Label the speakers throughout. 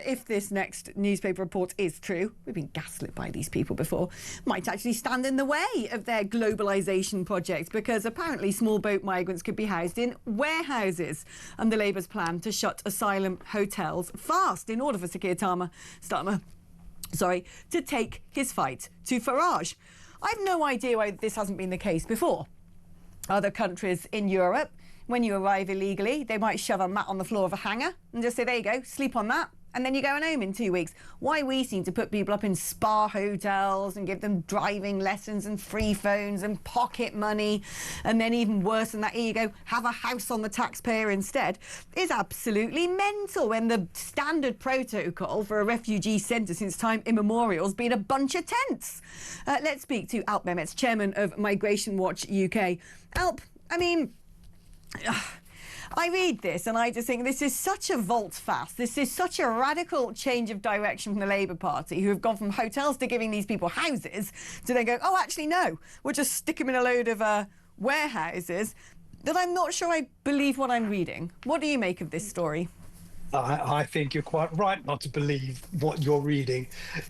Speaker 1: if this next newspaper report is true, we've been gaslit by these people before, might actually stand in the way of their globalisation project, because apparently small boat migrants could be housed in warehouses under Labour's plan to shut asylum hotels fast in order for Sir Keir Starmer to take his fight to farage. I've no idea why this hasn't been the case before. Other countries in Europe, when you arrive illegally, they might shove a mat on the floor of a hangar and just say, there you go, sleep on that, and then you're going home in 2 weeks. Why we seem to put people up in spa hotels and give them driving lessons and free phones and pocket money, and then even worse than that, here you go, have a house on the taxpayer instead, is absolutely mental, when the standard protocol for a refugee centre since time immemorial has been a bunch of tents. Let's speak to Alp Mehmet, chairman of Migration Watch UK. Alp, I mean, I read this and I just think this is such a volte-face. This is such a radical change of direction from the Labour Party, who have gone from hotels to giving these people houses to then go, oh, actually, no, we'll just stick them in a load of warehouses, that I'm not sure I believe what I'm reading. What do you make of this story?
Speaker 2: I think you're quite right not to believe what you're reading.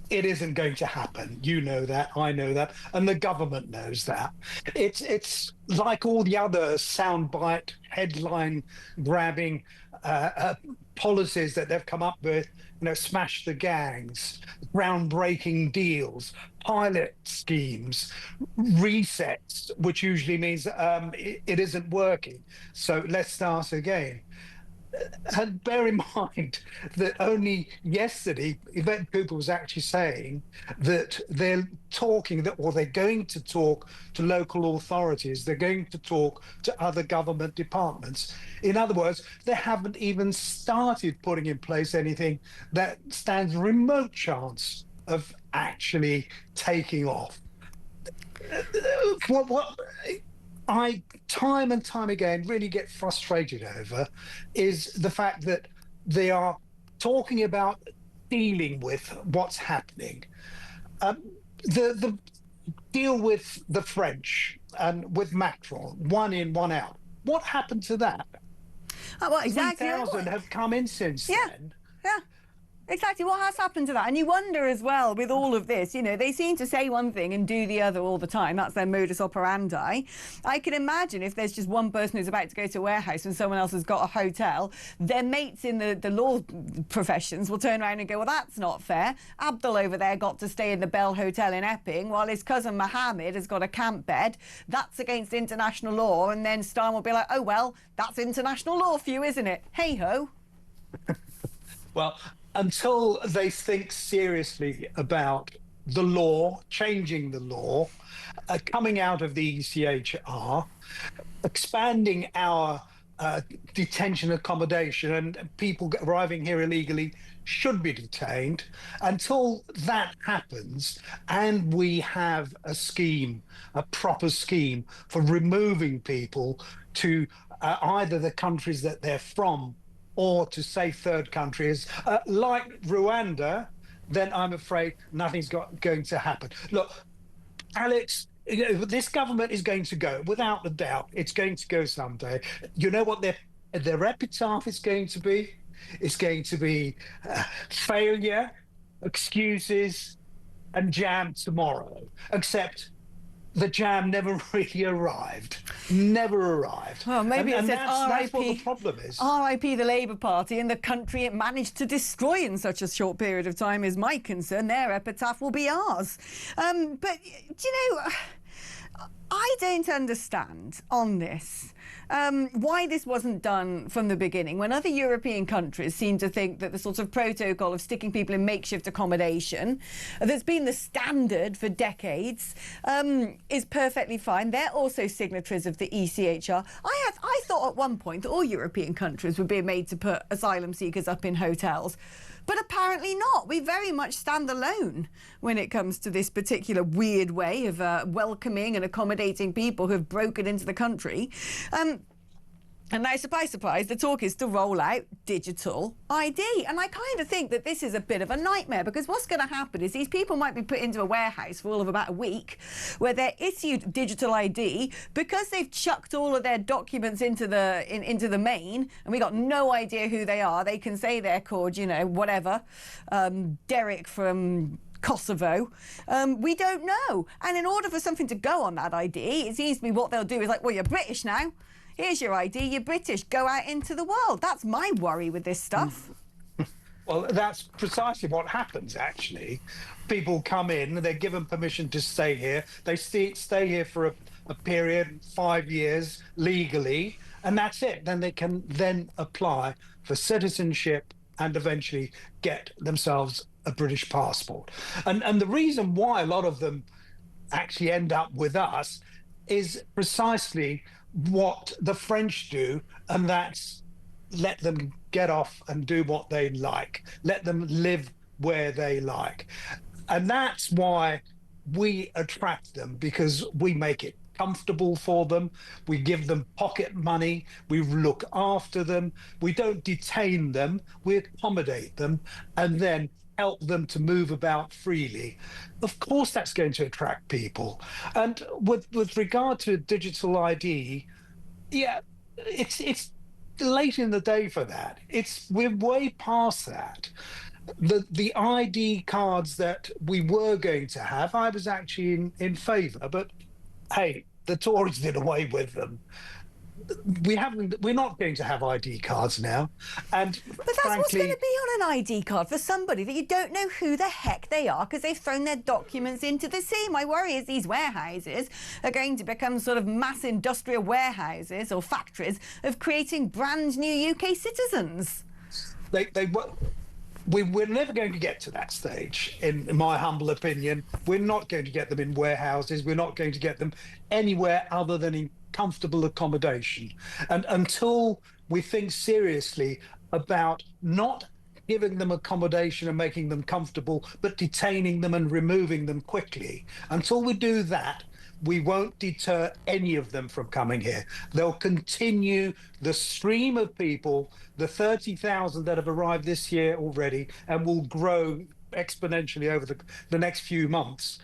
Speaker 2: It isn't going to happen. You know that, I know that, and the government knows that. It's like all the other soundbite, headline-grabbing policies that they've come up with. You know, smash the gangs, groundbreaking deals, pilot schemes, resets, which usually means it isn't working. So let's start again. And bear in mind that only yesterday, Yvette Cooper was actually saying that they're going to talk to local authorities, they're going to talk to other government departments. In other words, they haven't even started putting in place anything that stands a remote chance of actually taking off. What I, time and time again, really get frustrated over is the fact that they are talking about dealing with what's happening. The deal with the French and with Macron, one in, one out. What happened to that?
Speaker 1: Oh, well, exactly.
Speaker 2: 3,000 have come in since then.
Speaker 1: Yeah. Exactly. What has happened to that? And you wonder as well, with all of this, you know, they seem to say one thing and do the other all the time. That's their modus operandi. I can imagine if there's just one person who's about to go to a warehouse and someone else has got a hotel, their mates in the law professions will turn around and go, well, that's not fair. Abdul over there got to stay in the Bell Hotel in Epping while his cousin Mohammed has got a camp bed. That's against international law. And then Starmer will be like, oh, well, that's international law for you, isn't it? Hey-ho.
Speaker 2: Well, until they think seriously about the law, changing the law, coming out of the ECHR, expanding our detention accommodation, and people arriving here illegally should be detained. Until that happens and we have a scheme, a proper scheme for removing people to either the countries that they're from or to safe third countries, like Rwanda, then I'm afraid nothing's going to happen. Look, Alex, this government is going to go, without a doubt, it's going to go someday. You know what their epitaph is going to be? It's going to be failure, excuses, and jam tomorrow, except the jam never really arrived. Never arrived.
Speaker 1: Well, maybe it says
Speaker 2: that's what the problem is.
Speaker 1: R.I.P. the Labour Party and the country it managed to destroy in such a short period of time is my concern. Their epitaph will be ours. But, do you know, I don't understand on this why this wasn't done from the beginning, when other European countries seem to think that the sort of protocol of sticking people in makeshift accommodation that's been the standard for decades is perfectly fine. They're also signatories of the ECHR. I thought at one point that all European countries were being made to put asylum seekers up in hotels. But apparently not. We very much stand alone when it comes to this particular weird way of welcoming and accommodating people who have broken into the country. And now, surprise, surprise, the talk is to roll out digital ID. And I kind of think that this is a bit of a nightmare, because what's going to happen is these people might be put into a warehouse for all of about a week where they're issued digital ID because they've chucked all of their documents into the main, and we got no idea who they are. They can say they're called, you know, whatever, Derek from Kosovo. We don't know. And in order for something to go on that ID, it seems to me what they'll do is like, well, you're British now. Here's your ID, you're British, go out into the world. That's my worry with this stuff.
Speaker 2: Well, that's precisely what happens, actually. People come in, they're given permission to stay here. They stay here for a period, 5 years, legally, and that's it. Then they can then apply for citizenship and eventually get themselves a British passport. And the reason why a lot of them actually end up with us is precisely what the French do, and that's let them get off and do what they like, let them live where they like. And that's why we attract them, because we make it comfortable for them, we give them pocket money, we look after them, we don't detain them, we accommodate them, and then help them to move about freely. Of course, that's going to attract people. And with regard to digital ID, yeah, it's late in the day for that. We're way past that. The ID cards that we were going to have, I was actually in favour, but hey, the Tories did away with them. We're not going to have ID cards now. And
Speaker 1: but that's frankly, what's going to be on an ID card for somebody that you don't know who the heck they are because they've thrown their documents into the sea. My worry is these warehouses are going to become sort of mass industrial warehouses or factories of creating brand new UK citizens.
Speaker 2: We're never going to get to that stage, in my humble opinion. We're not going to get them in warehouses. We're not going to get them anywhere other than in comfortable accommodation. And until we think seriously about not giving them accommodation and making them comfortable, but detaining them and removing them quickly, until we do that, we won't deter any of them from coming here. They'll continue the stream of people, the 30,000 that have arrived this year already, and will grow exponentially over the next few months.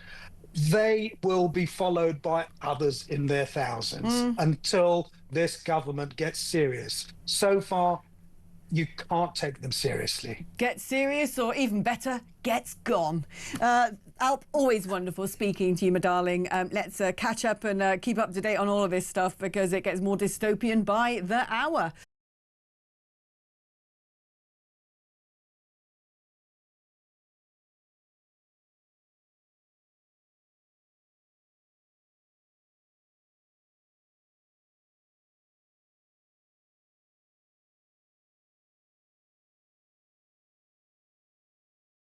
Speaker 2: They will be followed by others in their thousands until this government gets serious. So far, you can't take them seriously.
Speaker 1: Get serious, or even better, gets gone. Alp, always wonderful speaking to you, my darling. Let's catch up and keep up to date on all of this stuff, because it gets more dystopian by the hour.